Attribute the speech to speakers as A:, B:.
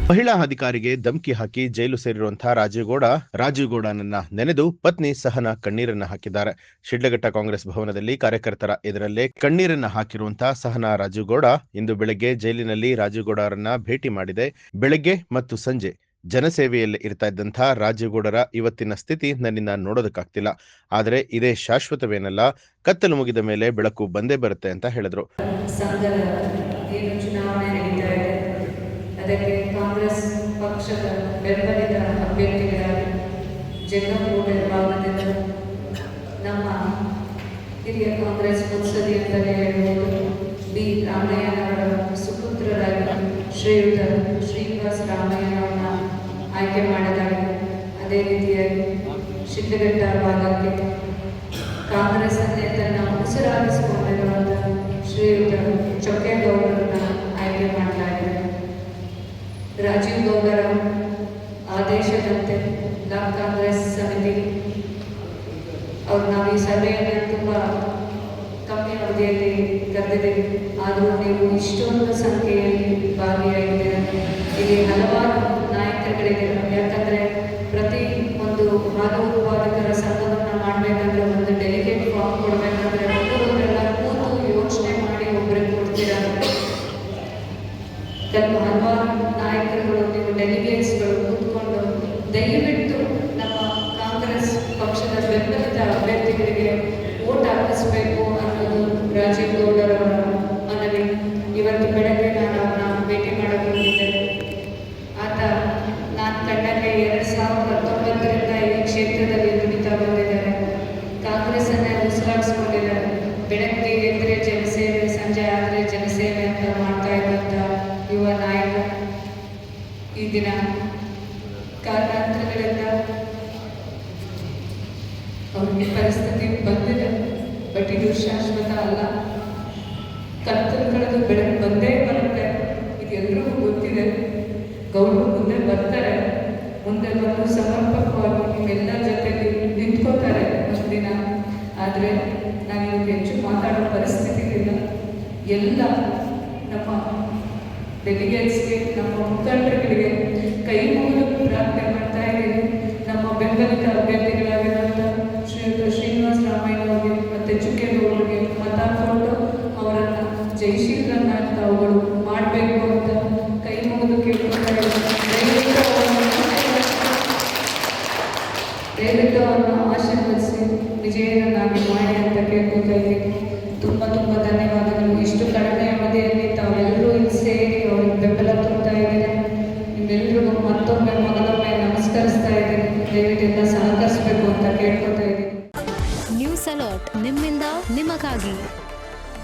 A: ಮಹಿಳಾ ಅಧಿಕಾರಿಗೆ ಧಮಕಿ ಹಾಕಿ ಜೈಲು ಸೇರಿರುವಂತಹ ರಾಜೀವ್ಗೌಡನನ್ನ ನೆನೆದು ಪತ್ನಿ ಸಹನಾ ಕಣ್ಣೀರನ್ನ ಹಾಕಿದ್ದಾರೆ. ಶಿಡ್ಲಘಟ್ಟ ಕಾಂಗ್ರೆಸ್ ಭವನದಲ್ಲಿ ಕಾರ್ಯಕರ್ತರ ಎದುರಲ್ಲೇ ಕಣ್ಣೀರನ್ನ ಹಾಕಿರುವಂತಹ ಸಹನಾ ರಾಜೀವ್ಗೌಡ ಇಂದು ಬೆಳಗ್ಗೆ ಜೈಲಿನಲ್ಲಿ ರಾಜೀವ್ಗೌಡರನ್ನ ಭೇಟಿ ಮಾಡಿದೆ. ಬೆಳಗ್ಗೆ ಮತ್ತು ಸಂಜೆ ಜನಸೇವೆಯಲ್ಲಿ ಇರ್ತಾ ಇದ್ದಂತಹ ರಾಜೀವ್ಗೌಡರ ಇವತ್ತಿನ ಸ್ಥಿತಿ ನನ್ನಿಂದ ನೋಡೋದಕ್ಕಾಗ್ತಿಲ್ಲ. ಆದರೆ ಇದೇ ಶಾಶ್ವತವೇನಲ್ಲ, ಕತ್ತಲು ಮುಗಿದ ಮೇಲೆ ಬೆಳಕು ಬಂದೇ ಬರುತ್ತೆ ಅಂತ ಹೇಳಿದ್ರು.
B: ಅದಕ್ಕೆ ಕಾಂಗ್ರೆಸ್ ಪಕ್ಷದ ಬೆಂಬಲಿತ ಅಭ್ಯರ್ಥಿಗಳಾಗಿ ಜಂಗಮಗೌಡ ಭಾಗದಿಂದ ನಮ್ಮ ಹಿರಿಯ ಕಾಂಗ್ರೆಸ್ ಮುತ್ಸದಿ ಅಂತಲೇ ಹೇಳುವುದು ಬಿ ರಾಮಯ್ಯನವರ ಸುಪುತ್ರರಾಗಿ ಶ್ರೀಯುತ ಶ್ರೀನಿವಾಸ ರಾಮಯ್ಯನವರನ್ನ ಆಯ್ಕೆ ಮಾಡಲಾಗಿದೆ. ಅದೇ ರೀತಿಯಾಗಿ ಶಿಡ್ಲಘಟ್ಟ ಭಾಗಕ್ಕೆ ಕಾಂಗ್ರೆಸ್ಸನ್ನೇ ತನ್ನ ಉಸಿರಾಗಿಸಿಕೊಂಡಿರುವಂತಹ ಶ್ರೀಯುತ ಚೊಕ್ಕೇಗೌಡರನ್ನ ಆಯ್ಕೆ ಮಾಡಲಾಗಿದೆ. ರಾಜೀವ್ಗೌಡರ ಆದೇಶದಂತೆ ಬ್ಲಾಕ್ ಕಾಂಗ್ರೆಸ್ ಸಮಿತಿ ನಾವು ಈ ಸಭೆಯನ್ನು ತುಂಬ ಕಮ್ಮಿ ಅವಧಿಯಲ್ಲಿ ಕರೆದಿದ್ದೀವಿ. ಆದರೂ ನೀವು ಇಷ್ಟೊಂದು ಸಂಖ್ಯೆಯಲ್ಲಿ ಭಾಗಿಯಾಗಿದ್ದೀರ. ಇಲ್ಲಿ ಹಲವಾರು ನಾಯಕರುಗಳಿದೆ. ಯಾಕಂದರೆ ಪ್ರತಿ ಒಂದು ಹಾಲು ಉತ್ಪಾದಕರ ಸಂಘವನ್ನು ಮಾಡಬೇಕಂದ್ರೆ ಒಂದು ಡೆಲಿಗೇಟ್ ಫಾರ್ಮ್ ಕೊಡಬೇಕಂದ್ರೆ ಒಬ್ಬರವರೆಲ್ಲ ಕೂತು ಯೋಚನೆ ಮಾಡಿ ಒಬ್ಬರಿಗೆ ಕೊಡ್ತೀರಾ. ಹಲವಾರು ನಾಯಕರುಗಳು ನೀವು ಡೆಲಿಗೇಟ್ಸ್ಗಳು ಕೂತ್ಕೊಂಡು ದಯವಿಟ್ಟು ನಮ್ಮ ಕಾಂಗ್ರೆಸ್ ಪಕ್ಷದ ಬೆಂಬಲಿತ ಅಭ್ಯರ್ಥಿಗಳಿಗೆ ವೋಟ್ ಹಾಕಿಸಬೇಕು ಅನ್ನೋದು ರಾಜೀವ್ಗೌಡರವರ ಮನವಿ. ಇವತ್ತು ಬೆಳಗ್ಗೆ ನಾನು ಅವರನ್ನ ಭೇಟಿ ಮಾಡಕ್ಕೆ ಹೋಗಿದ್ದೆ. ಆತ ನಾನು ಕಂಡಂಗೆ 2019ರಿಂದ ಈ ಕ್ಷೇತ್ರದಲ್ಲಿ ದುಡಿತಾ ಬಂದಿದ್ದಾರೆ. ಕಾಂಗ್ರೆಸ್ಸನ್ನೇ ಉಸಿರಾಡಿಸ್ಕೊಂಡಿದ್ದಾರೆ. ಬೆಳಗ್ಗೆ ಎದ್ದರೆ ಜನಸೇವೆ, ಸಂಜೆ ಆದರೆ ಜನಸೇವೆ ಅಂತ ಮಾಡ್ತಾ ಇದ್ದಂಥ ಯುವ ನಾಯಕ ಈ ದಿನ ಕಾರಣಾಂತರಗಳಿಂದ ಅವರಿಗೆ ಪರಿಸ್ಥಿತಿ ಬಂದಿದೆ. ಬಟ್ ಇದು ಶಾಶ್ವತ ಅಲ್ಲ. ಕತ್ತಲು ಕಳೆದು ಬೆಳಕು ಬಂದೇ ಬರುತ್ತೆ. ಇದು ಎಲ್ರಿಗೂ ಗೊತ್ತಿದೆ. ಗೌರವ ಮುಂದೆ ಬರ್ತಾರೆ. ಮುಂದೆ ಬಂದು ಸಮರ್ಪಕವಾಗಿ ನಿಮ್ಮೆಲ್ಲ ಜೊತೆಗೆ ನಿಂತ್ಕೋತಾರೆ ಒಂದಿನ. ಆದರೆ ನಾವಿವತ್ತು ಹೆಚ್ಚು ಮಾತಾಡೋ ಪರಿಸ್ಥಿತಿ ಇಲ್ಲ. ಎಲ್ಲ ನಮ್ಮ ಡೆಲಿಗೇಟ್ಸ್ಗೆ, ನಮ್ಮ ಮುಖಂಡರುಗಳಿಗೆ ಕೈ ಮುಗಿದು ಪ್ರಾರ್ಥನೆ ಮಾಡ್ತಾ ಇದ್ದೀವಿ. ನಮ್ಮ ಬೆಂಬಲಿತ ಅಭ್ಯರ್ಥಿಗಳಾಗಿರುವಂಥ ಶ್ರೀಯುತ ಶ್ರೀನಿವಾಸ ರಾಮಯ್ಯನವರಿಗೆ ಮತ್ತು ಚುಕ್ಕೇಗೌಡರಿಗೆ ಮತ ಕೊಟ್ಟು ಅವರನ್ನು ಜಯಶೀಲರನ್ನಾಗಿ ತಾವುಗಳು ಮಾಡಬೇಕು ಅಂತ ಕೈ ಮುಗಿದು ಕೇಳ್ಕೊತಾ ಇದ್ದೀವಿ. ದಯವಿಟ್ಟು ಅವರನ್ನು ಆಶೀರ್ವದಿಸಿ ವಿಜಯನನ್ನಾಗಿ ಮಾಡಿ ಅಂತ ಕೇಳ್ಕೊತಾ ಇದ್ದೀವಿ. ತುಂಬ ತುಂಬ ಧನ್ಯವಾದಗಳು. ಇಷ್ಟು ಕಡಿಮೆ ಅವಧಿಯಲ್ಲಿ ತಾವೆಲ್ಲರೂ ಇಲ್ಲಿ ಸೇರಿ ಅವ್ರಿಗೆ ಬೆಂಬಲ ತೋರ್ತಾ ಇದ್ದೀರಿ. ನಿಮ್ಮೆಲ್ಲರಿಗೂ ಮತ್ತೊಮ್ಮೆ ಮೊದಲೊಮ್ಮೆ ನಮಸ್ಕರಿಸ್ತಾ ಇದ್ದೀನಿ. ದಯವಿಟ್ಟು ಸಹಕರಿಸಬೇಕು ಅಂತ ಕೇಳ್ಕೊತಾ ಇದ್ದೀನಿ.
C: ನ್ಯೂಸ್ ಅಲರ್ಟ್ ನಿಮ್ಮಿಂದ ನಿಮಗಾಗಿ.